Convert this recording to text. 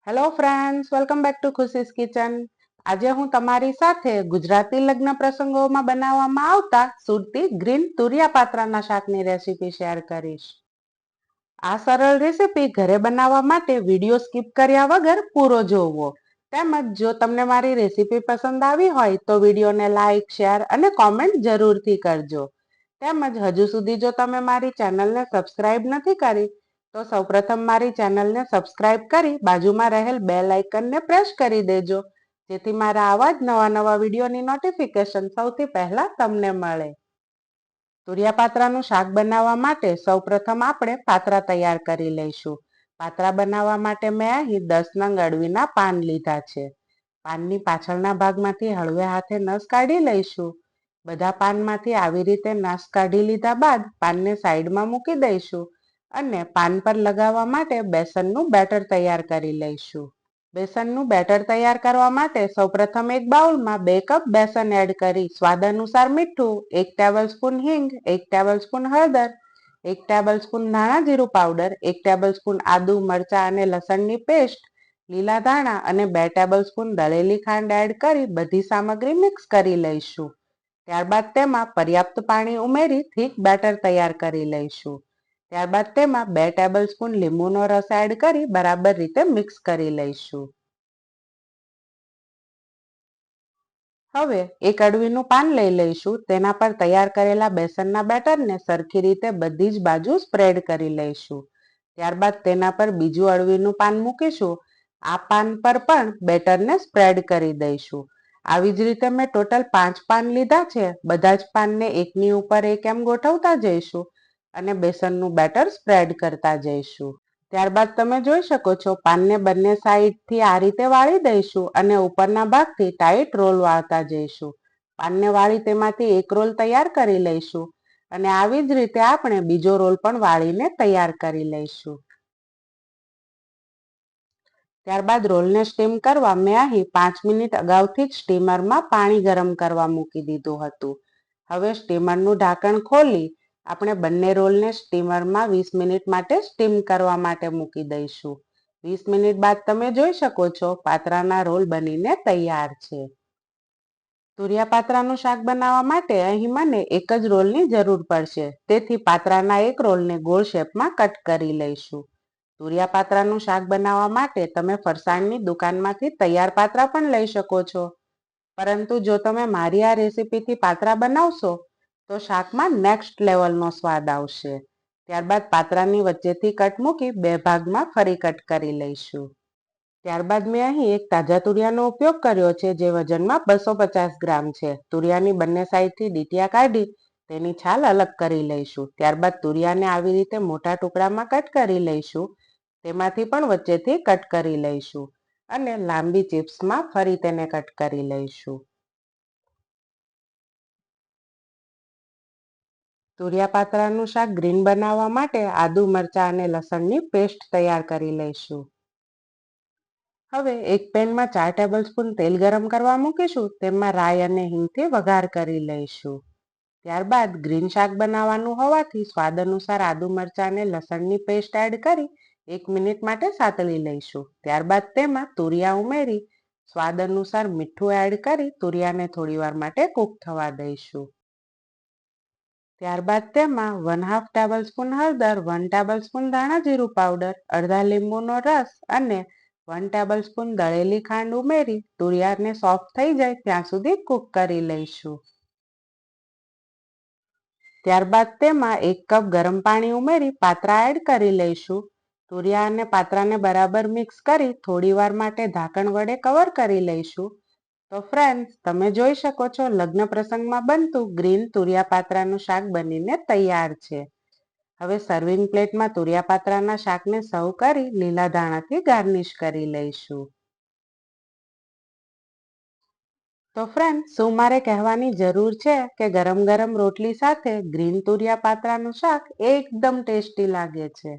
Hello friends, welcome back to ખુશીસ kitchen. આજે હું તમારી સાથે ગુજરાતી લગ્ન પ્રસંગોમાં બનાવવામાં આવતા સુરતી ગ્રીન તુરિયા પાત્રાના શાકની રેસીપી શેર કરીશ. આ સરળ રેસીપી ઘરે બનાવવા માટે વિડીયો સ્કીપ કર્યા વગર પૂરો જોવો. તેમજ જો તમને મારી રેસીપી પસંદ આવી હોય તો વિડીયોને લાઇક, શેર અને કોમેન્ટ જરૂરથી કરજો. તેમજ હજુ સુધી જો તમે મારી ચેનલને સબસ્ક્રાઇબ નથી કરી તો સૌપ્રથમ મારી ચેનલને સબસ્ક્રાઇબ કરી બાજુમાં રહેલ બેલ આઇકનને પ્રેસ કરી દેજો, જેથી મારા આવા જ નવા વિડીયોની નોટિફિકેશન સૌથી પહેલા તમને મળે. તુરિયા પાત્રાનું શાક બનાવવા માટે સૌપ્રથમ આપણે પાત્રા તૈયાર કરી લઈશું. પાત્રા બનાવવા માટે મેં અહીં 10 નંગ અળવીના પાન લીધા છે. પાનની પાછળના ભાગમાંથી હળવે હાથે નસ કાઢી લઈશું. બધા પાનમાંથી આવી રીતે નસ કાઢી લીધા બાદ પાનને સાઈડમાં મૂકી દઈશું અને પાન પર લગાવવા માટે બેસનનું બેટર તૈયાર કરી લઈશું. બેસનનું બેટર તૈયાર કરવા માટે સૌપ્રથમ એક બાઉલમાં 2 કપ બેસન એડ કરી સ્વાદ અનુસાર મીઠું, 1 ટેબલસ્પૂન હિંગ, 1 ટેબલસ્પૂન હળદર, 1 ટેબલસ્પૂન ધાણા જીરું પાવડર, 1 ટેબલસ્પૂન આદુ, મરચાં અને લસણની પેસ્ટ, લીલા ધાણા અને 2 ટેબલસ્પૂન દળેલી ખાંડ એડ કરી બધી સામગ્રી મિક્સ કરી લઈશું. ત્યારબાદ તેમાં પર્યાપ્ત પાણી ઉમેરી થીક બેટર તૈયાર કરી લઈશું. ત્યારબાદ તેમાં 2 ટેબલસ્પૂન લીંબુનો રસ એડ કરી બરાબર રીતે મિક્સ કરી લઈશું. હવે એક અળવીનું પાન લઈ લઈશું. તેના પર તૈયાર કરેલા બેસનના બેટરને સરખી રીતે બધી જ બાજુ સ્પ્રેડ કરી લઈશું. ત્યારબાદ તેના પર બીજું અળવીનું પાન મૂકીશું. આ પાન પર પણ બેટરને સ્પ્રેડ કરી દઈશું. આવી જ રીતે મેં ટોટલ 5 પાન લીધા છે. બધા જ પાનને એકની ઉપર એક એમ ગોઠવતા જઈશું અને બેસનનું બેટર સ્પ્રેડ કરતા જઈશું. ત્યારબાદ તમે જોઈ શકો છો પાનને બંને સાઈડથી આ રીતે વાળી દઈશું અને ઉપરના ભાગથી ટાઈટ રોલ વાળતા જઈશું. પાનને વાળી તેમાંથી એક રોલ તૈયાર કરી લઈશું અને આવી જ રીતે આપણે બીજો રોલ પણ વાળીને તૈયાર કરી લઈશું. ત્યારબાદ રોલને સ્ટીમ કરવા મેં અહીં 5 મિનિટ અગાઉથી જ સ્ટીમરમાં પાણી ગરમ કરવા મૂકી દીધું હતું. હવે સ્ટીમરનું ઢાંકણ ખોલી આપણે બંને રોલને સ્ટીમરમાં 20 મિનિટ માટે સ્ટીમ કરવા માટે મૂકી દઈશું. 20 મિનિટ બાદ તમે જોઈ શકો છો પાત્રાના રોલ બનીને તૈયાર છે. તુરિયા પાત્રાનું શાક બનાવવા માટે અહીં મને એક જ રોલની જરૂર પડશે, તેથી પાત્રાના એક રોલને ગોળ શેપમાં કટ કરી લઈશું. તુરિયા પાત્રાનું શાક બનાવવા માટે તમે ફરસાણની દુકાનમાંથી તૈયાર પાત્રા પણ લઈ શકો છો, પરંતુ જો તમે મારી આ રેસીપીથી પાત્રા બનાવશો તો શાકમાં નેક્સ્ટ લેવલનો સ્વાદ આવશે. ત્યારબાદ પાત્રાની વચ્ચેથી કટ મૂકી 2 ભાગમાં ફરી કટ કરી લઈશું. ત્યારબાદ મેં અહીં એક તાજા તુરિયાનો ઉપયોગ કર્યો છે, જે વજનમાં 250 ગ્રામ છે. તુરિયાની બંને સાઈડથી ડીટીયા કાઢી તેની છાલ અલગ કરી લઈશું. ત્યારબાદ તુરિયાને આવી રીતે મોટા ટુકડામાં કટ કરી લઈશું. તેમાંથી પણ વચ્ચેથી કટ કરી લઈશું અને લાંબી ચિપ્સમાં ફરી તેને કટ કરી લઈશું. તુરિયા પાત્રાનું શાક ગ્રીન બનાવવા માટે આદુ, મરચાં અને લસણની પેસ્ટ તૈયાર કરી લઈશું. હવે એક પેનમાં 4 ટેબલસ્પૂન તેલ ગરમ કરવા મૂકીશું. તેમાં રાઈ અને હિંગથી વઘાર કરી લઈશું. ત્યારબાદ ગ્રીન શાક બનાવવાનું હોવાથી સ્વાદ અનુસાર આદુ, મરચાં અને લસણની પેસ્ટ એડ કરી 1 મિનિટ માટે સાતળી લઈશું. ત્યારબાદ તેમાં તુરિયા ઉમેરી સ્વાદ અનુસાર મીઠું એડ કરી તુરિયાને થોડીવાર માટે કૂક થવા દઈશું. ત્યારબાદ તેમાં 1/2 ટેબલસ્પૂન હળદર, 1 ટેબલસ્પૂન ધાણા જીરું પાવડર, અડધા લીંબુનો રસ અને 1 ટેબલસ્પૂન દળેલી ખાંડ ઉમેરી તુરિયાને સોફ્ટ થઈ જાય ત્યાં સુધી કૂક કરી લઈશું. ત્યારબાદ તેમાં 1 કપ ગરમ પાણી ઉમેરી પાત્રા એડ કરી લઈશું. તુરિયા અને પાત્રાને બરાબર મિક્સ કરી થોડીવાર માટે ઢાંકણ વડે કવર કરી લઈશું. તો ફ્રેન્ડ્સ, તમે જોઈ શકો છો લગ્ન પ્રસંગમાં બનતું ગ્રીન તુરિયા પાત્રાનું શાક બનીને તૈયાર છે. હવે સર્વિંગ પ્લેટમાં તુરિયા પાત્રાના શાકને સર્વ કરી લીલા ધાણાથી ગાર્નિશ કરી લઈશું. તો ફ્રેન્ડ, શું મારે કહેવાની જરૂર છે કે ગરમ ગરમ રોટલી સાથે ગ્રીન તુરિયા પાત્રાનું શાક એકદમ ટેસ્ટી લાગે છે.